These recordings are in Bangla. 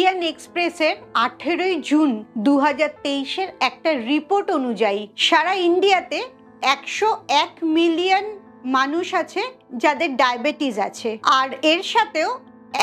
ইন্ডিয়ান এক্সপ্রেসের 18 জুন 2023-এর একটা রিপোর্ট অনুযায়ী সারা ইন্ডিয়াতে 101 মিলিয়ন মানুষ আছে যাদের ডায়াবেটিস আছে, আর এর সাথেও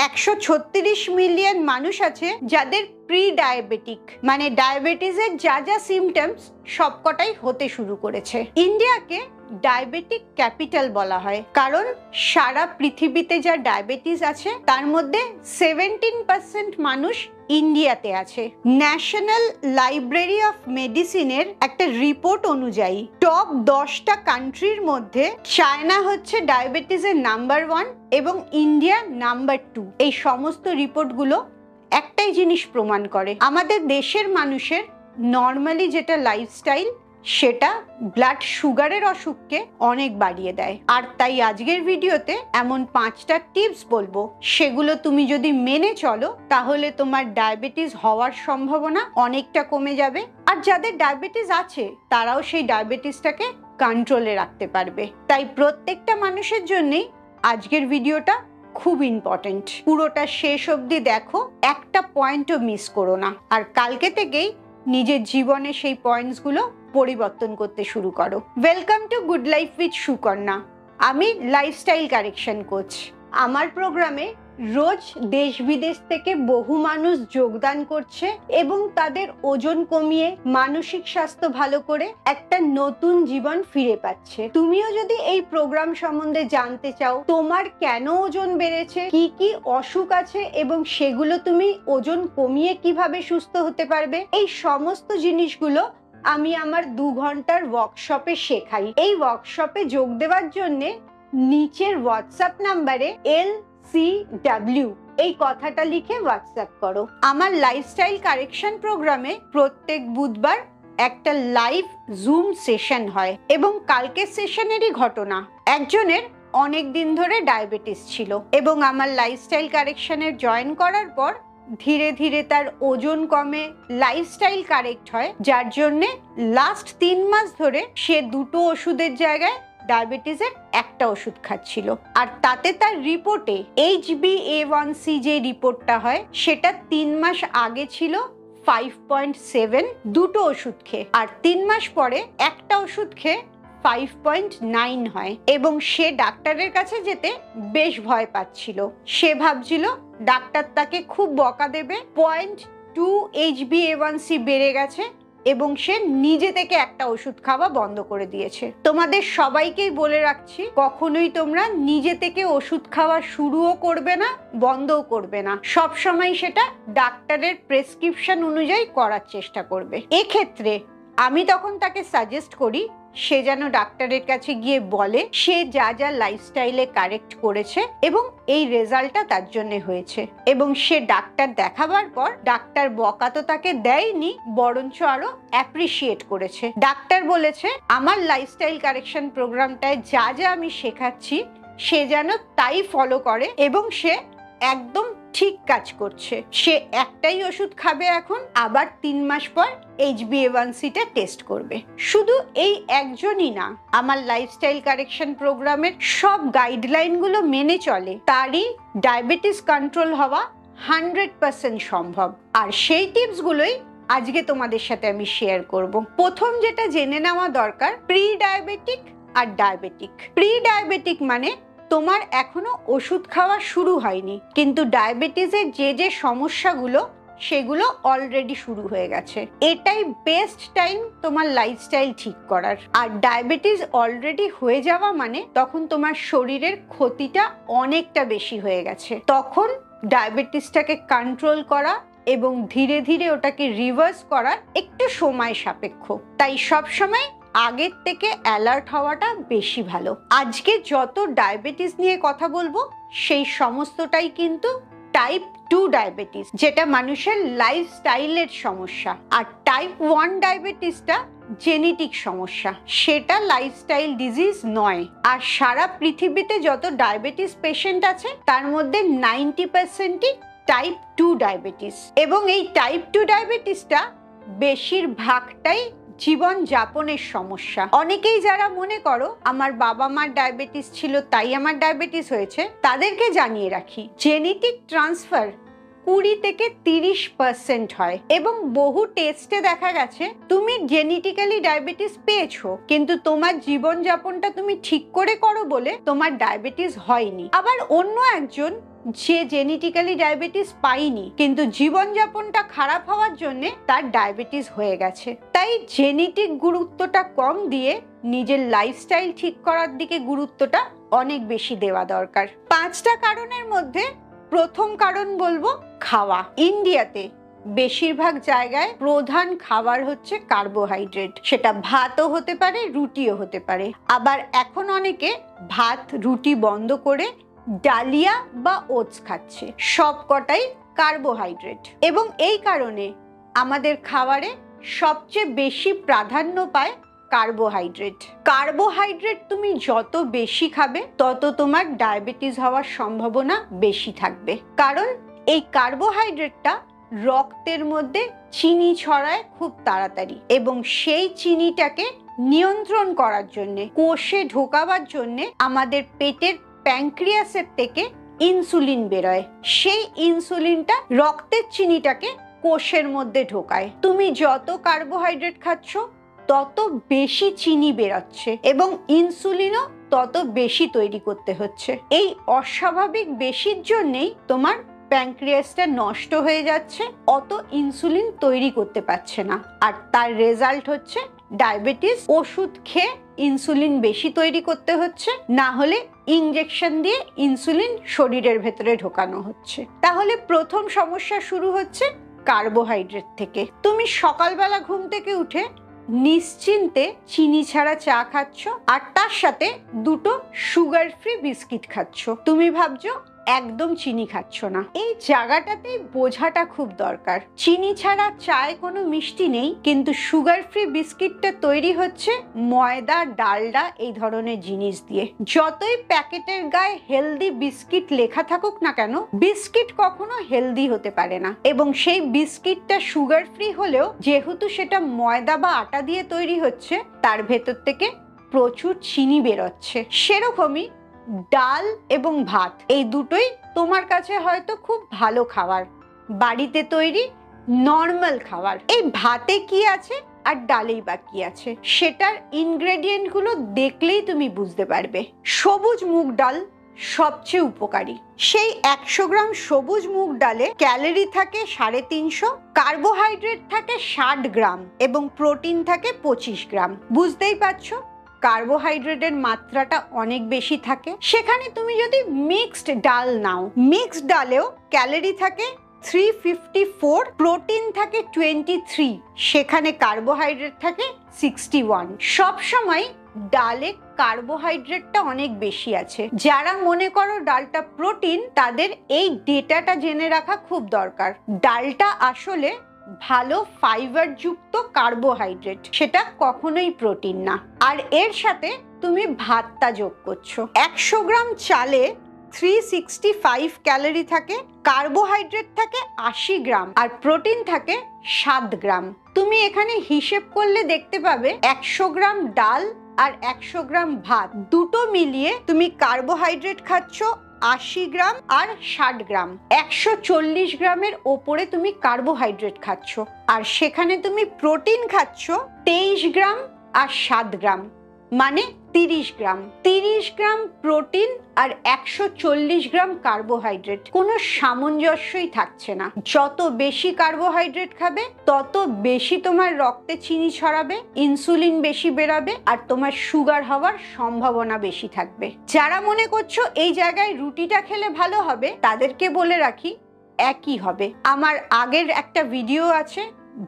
136 মিলিয়ন মানুষ আছে যাদের প্রি ডায়াবেটিক, মানে ডায়াবেটিসের যা যা সিমটমস সবকটাই হতে শুরু করেছে। ইন্ডিয়াকে ডায়াবেটিক ক্যাপিটাল বলা হয় কারণ সারা পৃথিবীতে যা ডায়াবেটিস আছে তার মধ্যে 17% মানুষ ইন্ডিয়াতে আছে। ন্যাশনাল লাইব্রেরি অফ মেডিসিনের একটা রিপোর্ট অনুযায়ী টপ 10টা কান্ট্রির মধ্যে চায়না হচ্ছে ডায়াবেটিসের নাম্বার 1 এবং ইন্ডিয়া নাম্বার 2। এই সমস্ত রিপোর্টগুলো একটাই জিনিস প্রমাণ করে, আমাদের দেশের মানুষের নর্মালি যেটা লাইফস্টাইল সেটা ব্লাড সুগারের অসুখকে অনেক বাড়িয়ে দেয়। আর তাই আজকের ভিডিওতে এমন 5টা টিপস বলবো, সেগুলো তুমি যদি মেনে চলো তাহলে তোমার ডায়াবেটিস হওয়ার সম্ভাবনা অনেকটা কমে যাবে, আর যাদের ডায়াবেটিস আছে তারাও সেই ডায়াবেটিসটাকে কন্ট্রোলে রাখতে পারবে। তাই প্রত্যেকটা মানুষের জন্যই আজকের ভিডিওটা খুব ইম্পর্টেন্ট। পুরোটা শেষ অবধি দেখো, একটা পয়েন্টও মিস করো না, আর কালকে থেকেই নিজের জীবনে সেই পয়েন্টসগুলো পরিবর্তন করতে শুরু করো। Welcome to good life with Sukanya. আমি লাইফস্টাইল কারেকশন কোচ। আমার প্রোগ্রামে রোজ দেশ বিদেশ থেকে বহু মানুষ যোগদান করছে এবং তাদের ওজন কমিয়ে মানসিক স্বাস্থ্য ভালো করে একটা নতুন জীবন ফিরে পাচ্ছে। তুমিও যদি এই প্রোগ্রাম সম্বন্ধে জানতে চাও, তোমার কেন ওজন বেড়েছে, কি কি অসুখ আছে এবং সেগুলো তুমি ওজন কমিয়ে কিভাবে সুস্থ হতে পারবে, এই সমস্ত জিনিসগুলো আমি আমার 2 ঘন্টার ওয়ার্কশপে শেখাই। এই ওয়ার্কশপে যোগ দেওয়ার জন্য নিচের হোয়াটসঅ্যাপ নাম্বারে LCW এই কথাটা লিখে হোয়াটসঅ্যাপ করো। আমার লাইফস্টাইল কারেকশন প্রোগ্রামে প্রত্যেক বুধবার একটা লাইভ জুম সেশন হয় এবং কালকের সেশনেরই ঘটনা, একজনের অনেক দিন ধরে ডায়াবেটিস ছিল এবং আমার লাইফস্টাইল কারেকশনের জয়েন করার পর ধীরে ধীরে তার ওজন কমে, লাইফস্টাইল কারেক্ট হয়, যার জন্যে লাস্ট 3 মাস ধরে সে 2টো ওষুধের জায়গায় ডায়াবেটিসের একটা ওষুধ খাচ্ছিল। আর তাতে তার রিপোর্টে HbA1c যে রিপোর্টটা হয় সেটা 3 মাস আগে ছিল 5.7 2টো ওষুধ খেয়ে, আর 3 মাস পরে একটা ওষুধ খেয়ে 5.9 হয় এবং সে ডাক্তারের কাছে যেতে বেশ ভয় পাচ্ছিল। সে ভাবছিল ডাক্তার তাকে খুব বকা দেবে, 0.2 HbA1c বেড়ে গেছে এবং সে নিজে থেকে একটা ওষুধ খাওয়া বন্ধ করে দিয়েছে। তোমাদের সবাইকেই বলে রাখছি, কখনোই তোমরা নিজে থেকে ওষুধ খাওয়া শুরুও করবে না, বন্ধও করবে না, সব সময় সেটা ডাক্তারের প্রেসক্রিপশন অনুযায়ী করার চেষ্টা করবে। এক্ষেত্রে আমি তখন তাকে সাজেস্ট করি সে যেন ডাক্তারের কাছে গিয়ে বলে সে যা যা লাইফস্টাইলে কারেক্ট করেছে এবং এই রেজাল্টটা তার জন্য হয়েছে, এবং সে ডাক্তার দেখাবার পর ডাক্তার বকা তো তাকে দেয়নি, বরঞ্চ আরো অ্যাপ্রিসিয়েট করেছে। ডাক্তার বলেছে আমার লাইফস্টাইল কারেকশন প্রোগ্রামটায় যা যা আমি শেখাচ্ছি সে যেন তাই ফলো করে এবং সে একদম ঠিক কাজ করছে। সে একটাই ওষুধ খাবে এখন, আবার 3 মাস পর HbA1c-টা টেস্ট করবে। শুধু এই একজনই না, আমার লাইফস্টাইল কারেকশন প্রোগ্রামের সব গাইডলাইনগুলো মেনে চলে, তারই ডায়াবেটিস কন্ট্রোল হওয়া 100% সম্ভব। আর সেই টিপসগুলোই আজকে তোমাদের সাথে আমি শেয়ার করব। প্রথম যেটা জেনে নেওয়া দরকার, প্রি ডায়াবেটিক আর ডায়াবেটিক। প্রি ডায়াবেটিক মানে তোমার এখনো ওষুধ খাওয়া শুরু হয়নি, কিন্তু ডায়াবেটিসের যে যে সমস্যাগুলো সেগুলো অলরেডি শুরু হয়ে গেছে। এটাই বেস্ট টাইম তোমার লাইফস্টাইল ঠিক করার। আর ডায়াবেটিস অলরেডি হয়ে যাওয়া মানে তখন তোমার শরীরের ক্ষতিটা অনেকটা বেশি হয়ে গেছে। তখন ডায়াবেটিসটাকে কন্ট্রোল করা এবং ধীরে ধীরে ওটাকে রিভার্স করা একটু সময় সাপেক্ষ। তাই সব সময় আগের থেকে অ্যালার্ট হওয়াটা বেশি ভালো। আজকে যত ডায়াবেটিস নিয়ে কথা বলবো সেই সমস্তটাই কিন্তু টাইপ 2 ডায়াবেটিস, যেটা মানুষের লাইফস্টাইলের সমস্যা। আর টাইপ 1 ডায়াবেটিসটা জেনেটিক সমস্যা, সেটা লাইফস্টাইল ডিজিজ নয়। আর সারা পৃথিবীতে যত ডায়াবেটিস পেশেন্ট আছে তার মধ্যে 90%ই টাইপ 2 ডায়াবেটিস, এবং এই টাইপ 2 ডায়াবেটিসটা বেশিরভাগটাই জীবন যাপনের সমস্যা। অনেকেই যারা মনে করো আমার বাবা মার ডায়াবেটিস ছিল তাই আমার ডায়াবেটিস হয়েছে, তাদেরকে জানিয়ে রাখি জেনেটিক ট্রান্সফার 20 থেকে 30% হয়। এবং বহু টেস্টে দেখা গেছে তুমি জেনেটিক্যালি ডায়াবেটিস পেয়েছো, কিন্তু তোমার জীবনযাপনটা তুমি ঠিক করে করো বলে তোমার ডায়াবেটিস হয়নি। আবার অন্য একজন যে জেনেটিক্যালি ডায়াবেটিস পায়নি, কিন্তু জীবনযাপনটা খারাপ হওয়ার জন্য তার ডায়াবেটিস হয়ে গেছে। তাই জেনেটিক গুরুত্বটা কম দিয়ে নিজের লাইফস্টাইল ঠিক করার দিকে গুরুত্বটা অনেক বেশি দেওয়া দরকার। 5টা কারণের মধ্যে প্রথম কারণ বলবো খাওয়া। ইন্ডিয়াতে বেশিরভাগ জায়গায় প্রধান খাবার হচ্ছে কার্বোহাইড্রেট। সেটা ভাতও হতে পারে, রুটিও হতে পারে। আবার এখন অনেকে ভাত রুটি বন্ধ করে ডালিয়া বা ওটস খাচ্ছে, সব কটাই কার্বোহাইড্রেট। এবং এই কারণে আমাদের খাবারে সবচেয়ে বেশি প্রাধান্য পায় কার্বোহাইড্রেট। কার্বোহাইড্রেট তুমি যত বেশি খাবে তত তোমার ডায়াবেটিস হওয়ার সম্ভাবনা বেশি থাকবে, কারণ এই কার্বোহাইড্রেটটা রক্তের মধ্যে চিনি ছড়ায় খুব তাড়াতাড়ি, এবং সেই চিনিটাকে নিয়ন্ত্রণ করার জন্য, কোষে ঢোকাবার জন্য আমাদের পেটের প্যানক্রিয়াসের থেকে ইনসুলিন বেরোয়। সেই ইনসুলিনটা রক্তের চিনিটাকে কোষের মধ্যে ঢোকায়। তুমি যত কার্বোহাইড্রেট খাচ্ছ তত বেশি চিনি বেরোচ্ছে এবং ইনসুলিনও তত বেশি তৈরি করতে হচ্ছে। এই অস্বাভাবিক বেশির জন্যেই তোমার প্যানক্রিয়াসটা নষ্ট হয়ে যাচ্ছে, অত ইনসুলিন তৈরি করতে পারছে না, আর তার রেজাল্ট হচ্ছে ডায়াবেটিস। ওষুধ খেয়ে ইনসুলিন বেশি তৈরি করতে হচ্ছে, না হলে ইনজেকশন দিয়ে ইনসুলিন শরীরের ভেতরে ঢোকানো হচ্ছে। তাহলে প্রথম সমস্যা শুরু হচ্ছে কার্বোহাইড্রেট থেকে। তুমি সকালবেলা ঘুম থেকে উঠে নিশ্চিন্তে চিনি ছাড়া চা খাচ্ছ, আর তার সাথে দুটো সুগার ফ্রি বিস্কিট খাচ্ছ। তুমি ভাবছো একদম চিনি খাচ্ছ না। এই জায়গাটাতেই বোঝাটা খুব দরকার। চিনি ছাড়া চায়ে কোনো মিষ্টি নেই, কিন্তু সুগার ফ্রি বিস্কিটটা তৈরি হচ্ছে ময়দা, ডালডা এই ধরনের জিনিস দিয়ে। যতই প্যাকেটের গায়ে হেলদি বিস্কিট লেখা থাকুক না কেন, বিস্কিট কখনো হেলদি হতে পারে না। এবং সেই বিস্কিটটা সুগার ফ্রি হলেও যেহেতু সেটা ময়দা বা আটা দিয়ে তৈরি হচ্ছে, তার ভেতর থেকে প্রচুর চিনি বেরোচ্ছে। সেরকমই ডাল এবং ভাত, এই দুটোই তোমার কাছে হয়তো খুব ভালো খাবার, বাড়িতে তৈরি নর্মাল খাবার। এই ভাতে কি আছে আর ডালেই বা কি আছে, সেটার ইনগ্রেডিয়েন্ট গুলো দেখলেই তুমি বুঝতে পারবে। সবুজ মুগ ডাল সবচেয়ে উপকারী। সেই 100 গ্রাম সবুজ মুগ ডালে ক্যালোরি থাকে 350, কার্বোহাইড্রেট থাকে 60 গ্রাম এবং প্রোটিন থাকে 25 গ্রাম। বুঝতেই পারছো কার্বোহাইড্রেটের মাত্রাটা অনেক বেশি থাকে। সেখানে তুমি যদি মিক্সড ডাল নাও, মিক্সড ডালেও ক্যালোরি থাকে 354, প্রোটিন থাকে 23, সেখানে কার্বোহাইড্রেট থাকে 61। সবসময় ডালে কার্বোহাইড্রেটটা অনেক বেশি আছে। যারা মনে করো ডালটা প্রোটিন, তাদের এই ডেটাটা জেনে রাখা খুব দরকার। ডালটা আসলে ভালো ফাইবার যুক্ত কার্বোহাইড্রেট, সেটা কখনোই প্রোটিন না। আর এর সাথে তুমি ভাতটা যোগ করছো। 100 গ্রাম চালে 365 ক্যালোরি থাকে, কার্বোহাইড্রেট থাকে 80 গ্রাম আর প্রোটিন থাকে 7 গ্রাম। তুমি এখানে হিসেব করলে দেখতে পাবে 100 গ্রাম ডাল আর 100 গ্রাম ভাত দুটো মিলিয়ে তুমি কার্বোহাইড্রেট খাচ্ছ 80 গ্রাম আর 60 গ্রাম। 140 গ্রামের ওপরে তুমি কার্বোহাইড্রেট খাচ্ছ, আর সেখানে তুমি প্রোটিন খাচ্ছ 23 গ্রাম আর 7 গ্রাম, মানে 30 গ্রাম। 30 গ্রাম প্রোটিন আর 140 গ্রাম কার্বোহাইড্রেট, কোনো সামঞ্জস্যই থাকছে না। যত বেশি কার্বোহাইড্রেট খাবে তত বেশি তোমার রক্তে চিনি ছড়াবে, ইনসুলিন বেশি বেরাবে, আর তোমার সুগার হওয়ার সম্ভাবনা বেশি থাকবে। যারা মনে করছো এই জায়গায় রুটিটা খেলে ভালো হবে, তাদেরকে বলে রাখি একই হবে। আমার আগের একটা ভিডিও আছে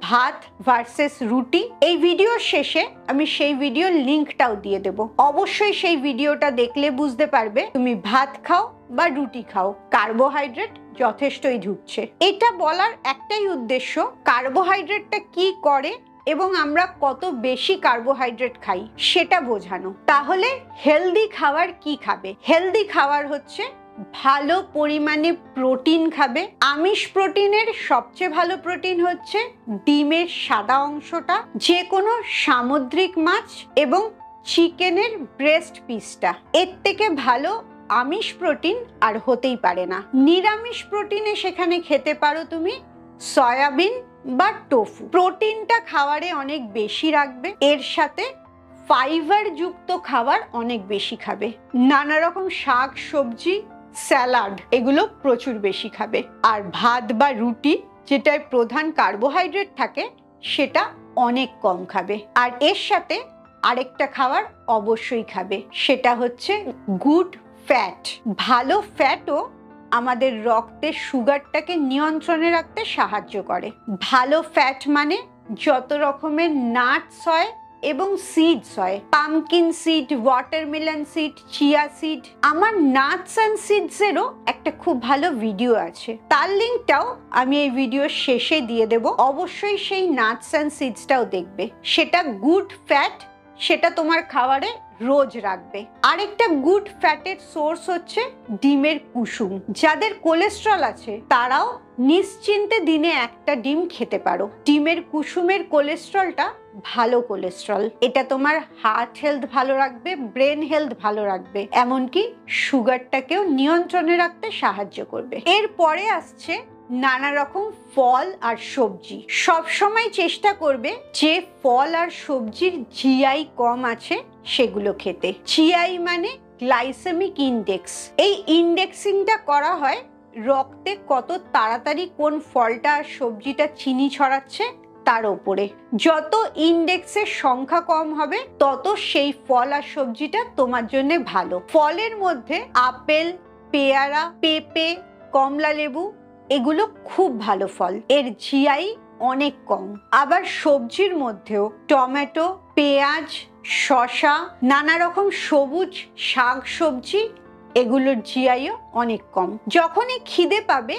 ভাত ভার্সেস রুটি, এই ভিডিওর শেষে আমি সেই ভিডিওর লিঙ্কটাও দিয়ে দেব। অবশ্যই সেই ভিডিওটা দেখলে বুঝতে পারবে তুমি ভাত খাও বা রুটি খাও, কার্বোহাইড্রেট যথেষ্টই ঢুকছে। এটা বলার একটাই উদ্দেশ্য, কার্বোহাইড্রেটটা কি করে এবং আমরা কত বেশি কার্বোহাইড্রেট খাই সেটা বোঝানো। তাহলে হেলদি খাবার কি খাবে? হেলদি খাবার হচ্ছে ভালো পরিমাণে প্রোটিন খাবে। আমিষ প্রোটিনের সবচেয়ে ভালো প্রোটিন হচ্ছে ডিমের সাদা অংশটা, যে কোনো সামুদ্রিক মাছ এবং চিকেনের ব্রেস্ট পিসটা। এর থেকে ভালো আমিষ প্রোটিন আর হতেই পারে না। নিরামিষ প্রোটিনে সেখানে খেতে পারো তুমি সয়াবিন বা টোফু। প্রোটিনটা খাবারে অনেক বেশি রাখবে, এর সাথে ফাইবার যুক্ত খাবার অনেক বেশি খাবে। নানা রকম শাক সবজি স্যালাড এগুলো প্রচুর বেশি খাবে। আর ভাত বা রুটি যেটায় প্রধান কার্বোহাইড্রেট থাকে সেটা অনেক কম খাবে। আর এর সাথে আরেকটা খাবার অবশ্যই খাবে, সেটা হচ্ছে গুড ফ্যাট। ভালো ফ্যাটও আমাদের রক্তের সুগারটাকে নিয়ন্ত্রণে রাখতে সাহায্য করে। ভালো ফ্যাট মানে যত রকমের নাটস হয় এবং সিডস হয়, pumpkin seed, watermelon seed, chia seed. আমার নাটস অ্যান্ড সিডসেরও একটা খুব ভালো ভিডিও আছে, তার লিঙ্কটাও আমি এই ভিডিওর শেষে দিয়ে দেব। অবশ্যই সেই নাটস অ্যান্ড সিডসটাও দেখবে। সেটা গুড ফ্যাট, সেটা তোমার খাবারে রোজ রাখবে। আরেকটা গুড ফ্যাটের সোর্স হচ্ছে ডিমের কুসুম। যাদের কোলেস্ট্রল আছে তারাও নিশ্চিন্তে দিনে একটা ডিম খেতে পারো। ডিমের কুসুমের কোলেস্ট্রলটা ভালো কোলেস্ট্রল, এটা তোমার হার্ট হেলথ ভালো রাখবে, ব্রেন হেলথ ভালো রাখবে, এমনকি সুগারটাকেও নিয়ন্ত্রণে রাখতে সাহায্য করবে। এরপরে আসছে নানা রকম ফল আর সবজি। সব সময় চেষ্টা করবে যে ফল আর সবজির জিআই কম আছে সেগুলো খেতে। জিআই মানে গ্লাইসেমিক ইন্ডেক্স। এই ইন্ডেক্সিংটা করা হয় রক্তে কত তাড়াতাড়ি কোন ফলটা আর সবজিটা চিনি ছড়াচ্ছে তার উপরে। যত ইন্ডেক্সের সংখ্যা কম হবে তত সেই ফল আর সবজিটা তোমার জন্য ভালো। ফলের মধ্যে আপেল, পেয়ারা, পেঁপে, কমলা লেবু এগুলো খুব ভালো ফল, এর জিআই অনেক কম। আবার সবজির মধ্যেও টমেটো, পেঁয়াজ, শসা, নানা রকম সবুজ শাক সবজি এগুলোর জিআইও অনেক কম। যখনই খিদে পাবে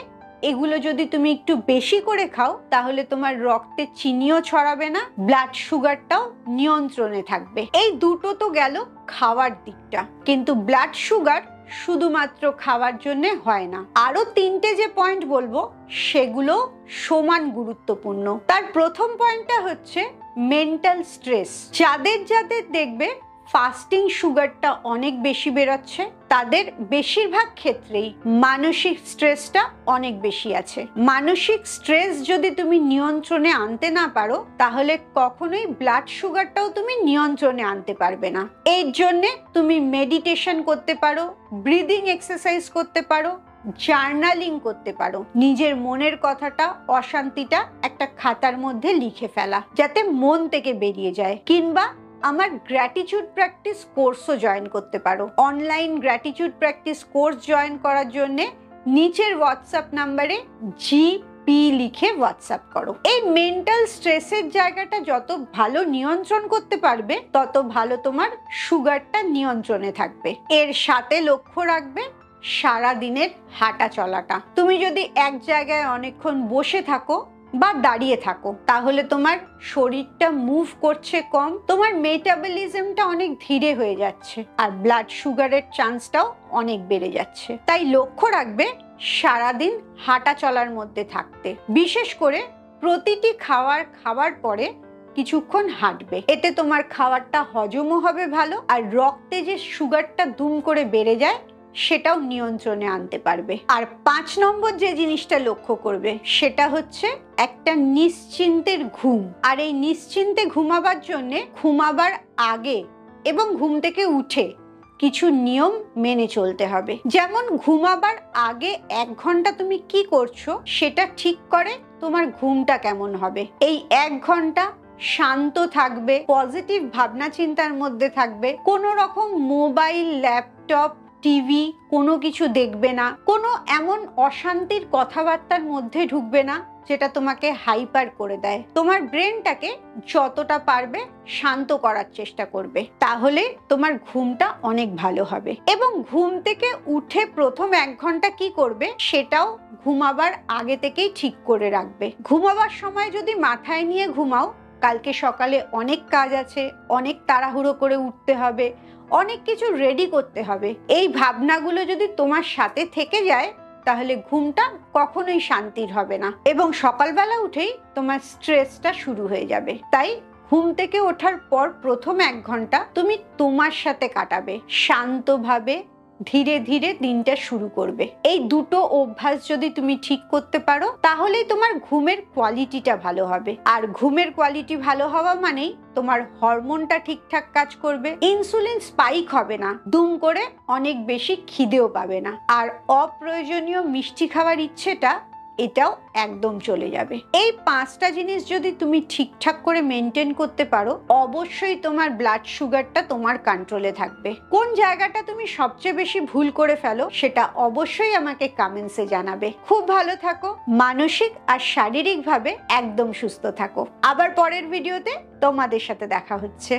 এগুলো যদি তুমি একটু বেশি করে খাও তাহলে তোমার রক্তে চিনিও ছড়াবে না, ব্লাড সুগারটাও নিয়ন্ত্রণে থাকবে। এই দুটো তো গেল খাওয়ার দিকটা, কিন্তু ব্লাড সুগার শুধুমাত্র খাওয়ার জন্য হয় না। আরো তিনটে যে পয়েন্ট বলবো সেগুলো সমান গুরুত্বপূর্ণ। তার প্রথম পয়েন্টটা হচ্ছে মেন্টাল স্ট্রেস। যাদের যাদের দেখবে ফাস্টিং সুগারটা অনেক বেশি বেরোচ্ছে তাদের বেশিরভাগ ক্ষেত্রেই মানসিক স্ট্রেসটা অনেক বেশি আছে। মানসিক স্ট্রেস যদি তুমি নিয়ন্ত্রণে আনতে না পারো তাহলে কখনোই ব্লাড সুগারটাও তুমি নিয়ন্ত্রণে আনতে পারবে না। এর জন্য তুমি মেডিটেশন করতে পারো, ব্রিদিং এক্সারসাইজ করতে পারো, জার্নালিং করতে পারো। নিজের মনের কথাটা, অশান্তিটা একটা খাতার মধ্যে লিখে ফেলা যাতে মন থেকে বেরিয়ে যায়। কিংবা আমার গ্র্যাটিটিউড প্র্যাকটিস কোর্সও জয়েন করতে পারো। Online gratitude practice course join করার জন্য নিচের হোয়াটসঅ্যাপ নাম্বারে জিপি লিখে হোয়াটসঅ্যাপ করো। এই মেন্টাল স্ট্রেসের জায়গাটা যত ভালো নিয়ন্ত্রণ করতে পারবে তত ভালো তোমার সুগারটা নিয়ন্ত্রণে থাকবে। এর সাথে লক্ষ্য রাখবে সারা দিনের হাঁটা চলাটা। তুমি যদি এক জায়গায় অনেকক্ষণ বসে থাকো বা দাঁড়িয়ে থাকো তাহলে তোমার শরীরটা মুভ করছে কম, তোমার মেটাবলিজমটা অনেক ধীরে হয়ে যাচ্ছে আর ব্লাড সুগারের চান্সটাও অনেক বেড়ে যাচ্ছে। তাই লক্ষ্য রাখবে সারাদিন হাঁটা চলার মধ্যে থাকতে। বিশেষ করে প্রতিটি খাবার পরে কিছুক্ষণ হাঁটবে, এতে তোমার খাবারটা হজমও হবে ভালো আর রক্তে যে সুগারটা দুম করে বেড়ে যায় সেটাও নিয়ন্ত্রণে আনতে পারবে। আর 5 নম্বর যে জিনিসটা লক্ষ্য করবে সেটা হচ্ছে একটা নিশ্চিন্তের ঘুম। আর এই নিশ্চিন্তে ঘুমাবার জন্য ঘুমাবার আগে এবং ঘুম থেকে উঠে কিছু নিয়ম মেনে চলতে হবে। যেমন ঘুমাবার আগে 1 ঘন্টা তুমি কি করছো সেটা ঠিক করে তোমার ঘুমটা কেমন হবে। এই 1 ঘন্টা শান্ত থাকবে, পজিটিভ ভাবনা চিন্তার মধ্যে থাকবে, কোনো রকম মোবাইল, ল্যাপটপ, টিভি কোনো কিছু দেখবে না, কোনো এমন অশান্তির কথাবার্তার মধ্যে ঢুকবে না যেটা তোমাকে হাইপার করে দেয়। তোমার ব্রেনটাকে যতটা পারবে শান্ত করার চেষ্টা করবে, তাহলে তোমার ঘুমটা অনেক ভালো হবে। এবং ঘুম থেকে উঠে প্রথম 1 ঘন্টা কি করবে সেটাও ঘুমাবার আগে থেকেই ঠিক করে রাখবে। ঘুমাবার সময় যদি মাথায় নিয়ে ঘুমাও কালকে সকালে অনেক কাজ আছে, অনেক তাড়াহুড়ো করে উঠতে হবে, অনেক কিছু রেডি করতে হবে, এই ভাবনাগুলো যদি তোমার সাথে থেকে যায় তাহলে ঘুমটা কখনোই শান্তির হবে না এবং সকালবেলা উঠেই তোমার স্ট্রেসটা শুরু হয়ে যাবে। তাই ঘুম থেকে ওঠার পর প্রথম 1 ঘন্টা তুমি তোমার সাথে কাটাবে, শান্তভাবে ধীরে ধীরে দিনটা শুরু করবে। এই দুটো অভ্যাস যদি তুমি ঠিক করতে পারো তাহলেই তোমার ঘুমের কোয়ালিটিটা ভালো হবে। আর ঘুমের কোয়ালিটি ভালো হওয়া মানেই তোমার হরমোনটা ঠিকঠাক কাজ করবে, ইনসুলিন স্পাইক হবে না, দুম করে অনেক বেশি খিদেও পাবে না, আর অপ্রয়োজনীয় মিষ্টি খাওয়ার ইচ্ছেটা এটাও একদম চলে যাবে। এই 5টা জিনিস যদি তুমি ঠিকঠাক করে মেনটেন করতে পারো, অবশ্যই তোমার ব্লাড সুগারটা তোমার কন্ট্রোলে থাকবে। কোন জায়গাটা তুমি সবচেয়ে বেশি ভুল করে ফেলো সেটা অবশ্যই আমাকে কমেন্টসে জানাবে। খুব ভালো থাকো, মানসিক আর শারীরিকভাবে একদম সুস্থ থাকো। আবার পরের ভিডিওতে তোমাদের সাথে দেখা হচ্ছে।